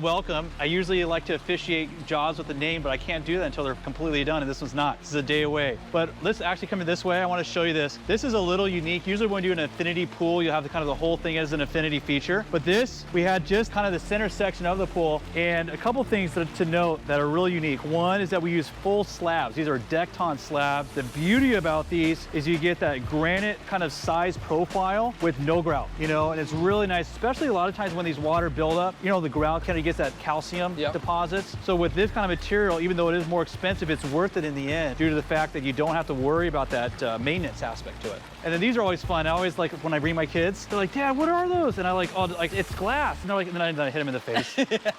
Welcome. I usually like to officiate jobs with the name, but I can't do that until they're completely done, and this one's not. This is a day away. But let's actually come in this way. I want to show you this. This is a little unique. Usually when you do an infinity pool, you have the kind of the whole thing as an infinity feature. But this, we had just kind of the center section of the pool, and a couple things to note that are really unique. One is that we use full slabs. These are Decton slabs. The beauty about these is you get that granite kind of size profile with no grout, you know, and it's really nice, especially a lot of times when these water build up, you know, the grout kind of gets that calcium deposits. So with this kind of material, even though it is more expensive, it's worth it in the end due to the fact that you don't have to worry about that maintenance aspect to it. And then these are always fun. I always like when I bring my kids, they're like, Dad, what are those? And I like, oh, like it's glass. And they're like, and then I hit them in the face,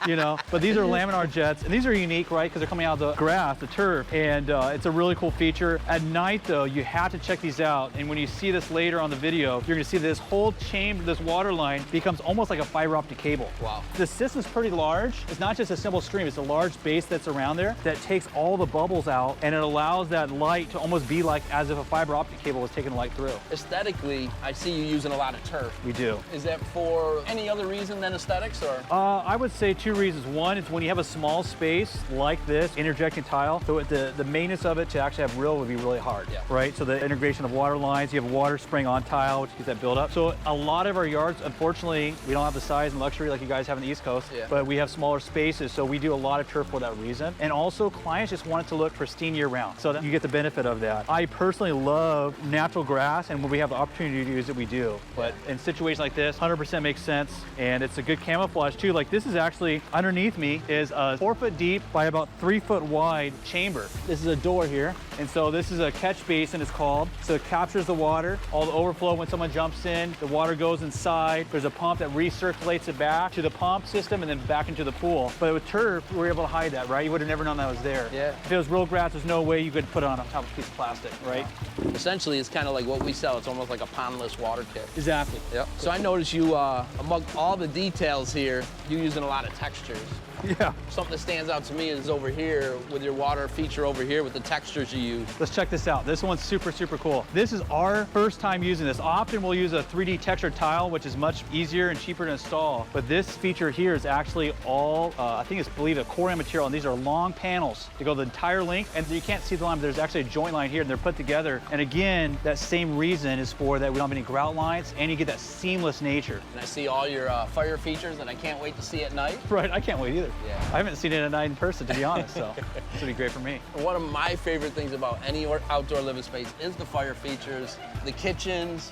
you know? But these are laminar jets, and these are unique, right? Because they're coming out of the grass, the turf, and it's a really cool feature. At night, though, you have to check these out. And when you see this later on the video, you're gonna see this whole chain, this water line becomes almost like a fiber optic cable. Wow. The system's pretty large. It's not just a simple stream, it's a large base that's around there that takes all the bubbles out, and it allows that light to almost be like as if a fiber optic cable was taking light through. Aesthetically, I see you using a lot of turf. We do. Is that for any other reason than aesthetics, or? I would say two reasons. One is when you have a small space like this, interjecting tile, so the maintenance of it to actually have real would be really hard, right? So the integration of water lines, you have water spraying on tile, which gets that buildup. So a lot of our yards, unfortunately, we don't have the size and luxury like you guys have on the East Coast, but we have smaller spaces, so we do a lot of turf for that reason. And also, clients just want it to look pristine year round, so that you get the benefit of that. I personally love natural grass, and when we have the opportunity to use it, we do. But in situations like this, 100% makes sense, and it's a good camouflage too. Like this is actually, underneath me is a 4 foot deep by about 3 foot wide chamber. This is a door here, and so this is a catch basin, it's called. So it captures the water, all the overflow when someone jumps in, the water goes inside. There's a pump that recirculates it back to the pump system and then back into the pool. But with turf, we were able to hide that, right? You would have never known that was there. If it was real grass, there's no way you could put it on top of a piece of plastic, right? Essentially, it's kind of like what we sell. It's almost like a pondless water kit. Exactly. Yep. So I noticed you, among all the details here, you're using a lot of textures. Yeah. Something that stands out to me is over here with your water feature over here with the textures you use. Let's check this out. This one's super, super cool. This is our first time using this. Often we'll use a 3D textured tile, which is much easier and cheaper to install. But this feature here is actually all, I think it's believe a Corian material, and these are long panels to go the entire length. And you can't see the line, but there's actually a joint line here, and they're put together. And again, that same reason is for that we don't have any grout lines, and you get that seamless nature. And I see all your fire features, and I can't wait to see it at night. Right, I can't wait either. Yeah. I haven't seen it at night in person, to be honest, so this would be great for me. One of my favorite things about any outdoor living space is the fire features, the kitchens,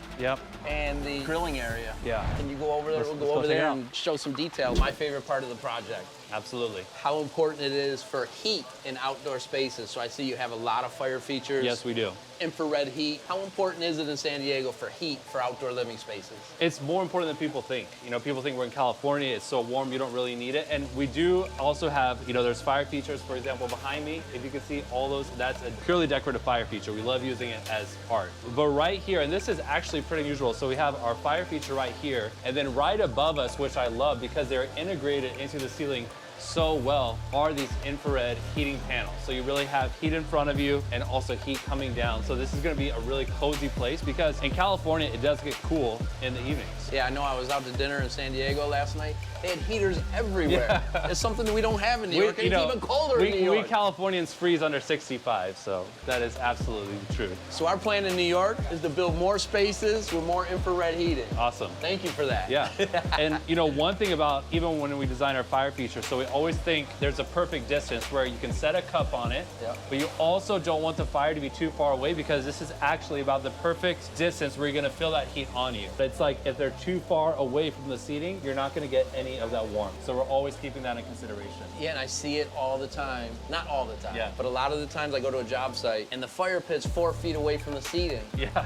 and the grilling area. Can you go over there? We'll go over there and show some details. My favorite part of the project. Absolutely. How important it is for heat in outdoor spaces. So I see you have a lot of fire features. Yes, we do. Infrared heat. How important is it in San Diego for heat for outdoor living spaces? It's more important than people think. You know, people think we're in California, it's so warm, you don't really need it. And we do also have, you know, there's fire features, for example, behind me. If you can see all those, that's a purely decorative fire feature. We love using it as art. But right here, and this is actually pretty unusual, so we have our fire feature right here, and then right above us, which I love because they're integrated into the ceiling so well, are these infrared heating panels. So you really have heat in front of you and also heat coming down. So this is gonna be a really cozy place because in California, it does get cool in the evenings. Yeah, I know I was out to dinner in San Diego last night. They had heaters everywhere. It's something that we don't have in New York, and it's even colder in New York. We Californians freeze under 65, so that is absolutely true. So our plan in New York is to build more spaces with more infrared heating. Awesome. Thank you for that. Yeah, and you know, one thing about, even when we design our fire feature, so we always think there's a perfect distance where you can set a cup on it, but you also don't want the fire to be too far away because this is actually about the perfect distance where you're gonna feel that heat on you. It's like if they're too far away from the seating, you're not gonna get any of that warmth. So we're always keeping that in consideration. Yeah, and I see it all the time. Not all the time, but a lot of the times I go to a job site and the fire pit's 4 feet away from the seating.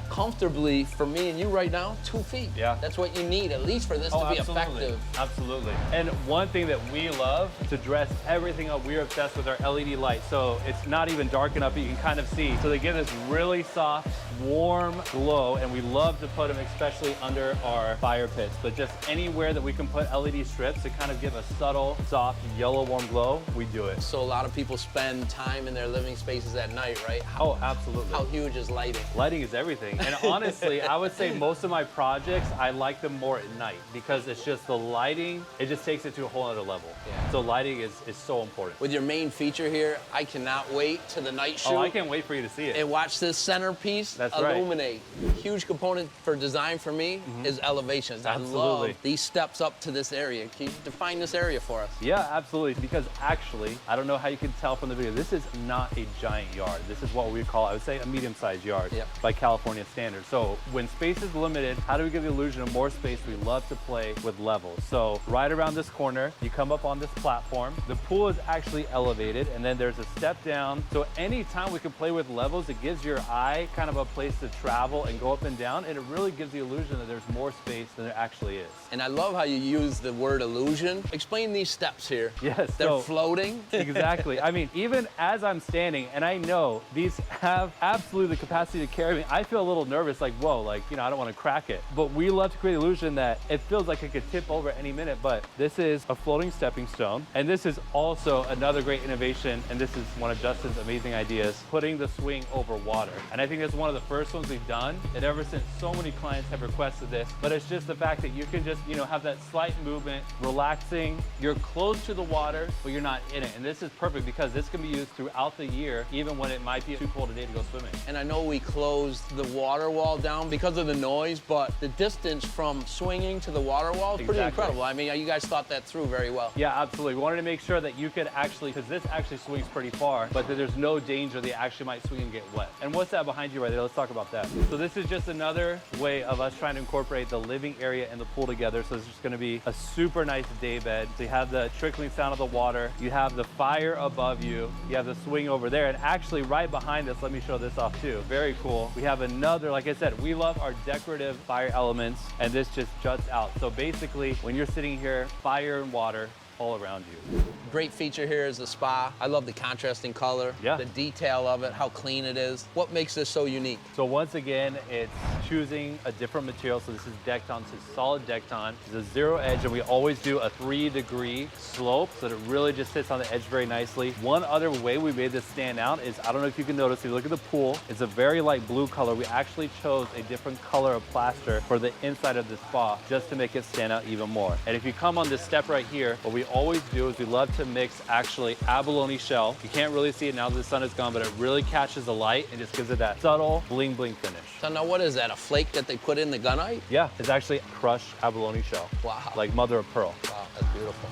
Comfortably, for me and you right now, 2 feet. That's what you need, at least for this to be effective. Absolutely. And one thing that we love love to dress everything up. We're obsessed with our LED light. So it's not even dark enough, but you can kind of see. So they give this really soft, warm glow, and we love to put them especially under our fire pits. But just anywhere that we can put LED strips to kind of give a subtle, soft, yellow, warm glow, we do it. So a lot of people spend time in their living spaces at night, right? Oh, absolutely. How huge is lighting? Lighting is everything. And honestly, I would say most of my projects, I like them more at night because it's just the lighting, it just takes it to a whole other level. Yeah. So lighting is so important. With your main feature here, I cannot wait to the night shoot. Oh, I can't wait for you to see it. And watch this centerpiece illuminate. Right. Huge component for design for me is elevations. Absolutely. I love these steps up to this area. Can you define this area for us? Yeah, absolutely. Because actually, I don't know how you can tell from the video, this is not a giant yard. This is what we call, I would say, a medium-sized yard by California standards. So when space is limited, how do we give the illusion of more space? We love to play with levels. So right around this corner, you come up on this platform. The pool is actually elevated, and then there's a step down. So anytime we can play with levels, it gives your eye kind of a place to travel and go up and down, and it really gives the illusion that there's more space than there actually is. And I love how you use the word illusion. Explain these steps here. Yes. They're floating. Exactly. I mean, even as I'm standing, and I know these have absolutely the capacity to carry me, I feel a little nervous, like, whoa, like, you know, I don't want to crack it. But we love to create the illusion that it feels like it could tip over any minute, but this is a floating stepping stone. And this is also another great innovation, and this is one of Justin's amazing ideas, putting the swing over water. And I think that's one of the first ones we've done, and ever since so many clients have requested this, but it's just the fact that you can just, you know, have that slight movement, relaxing, you're close to the water, but you're not in it. And this is perfect because this can be used throughout the year, even when it might be too cold a day to go swimming. And I know we closed the water wall down because of the noise, but the distance from swinging to the water wall is pretty incredible. I mean, you guys thought that through very well. Yeah, absolutely. We wanted to make sure that you could actually, because this actually swings pretty far, but that there's no danger that you actually might swing and get wet. And what's that behind you right there? Let's talk about that. So this is just another way of us trying to incorporate the living area and the pool together. So it's just going to be a super nice day bed. So you have the trickling sound of the water, you have the fire above you, you have the swing over there, and actually right behind us, let me show this off too. Very cool. We have another, like I said, we love our decorative fire elements, and this just juts out. So basically, when you're sitting here, fire and water all around you. Great feature here is the spa. I love the contrasting color, the detail of it, how clean it is. What makes this so unique? So once again, it's choosing a different material. So this is Decton, so it's solid Decton. It's a zero edge, and we always do a 3-degree slope, so that it really just sits on the edge very nicely. One other way we made this stand out is, I don't know if you can notice, if you look at the pool, it's a very light blue color. We actually chose a different color of plaster for the inside of the spa, just to make it stand out even more. And if you come on this step right here, what we always do is we love to mix actually abalone shell. You can't really see it now that the sun is gone, but it really catches the light and just gives it that subtle bling bling finish. So now what is that, a flake that they put in the gunite? Yeah, it's actually crushed abalone shell. Wow. Like mother of pearl. Wow, that's beautiful.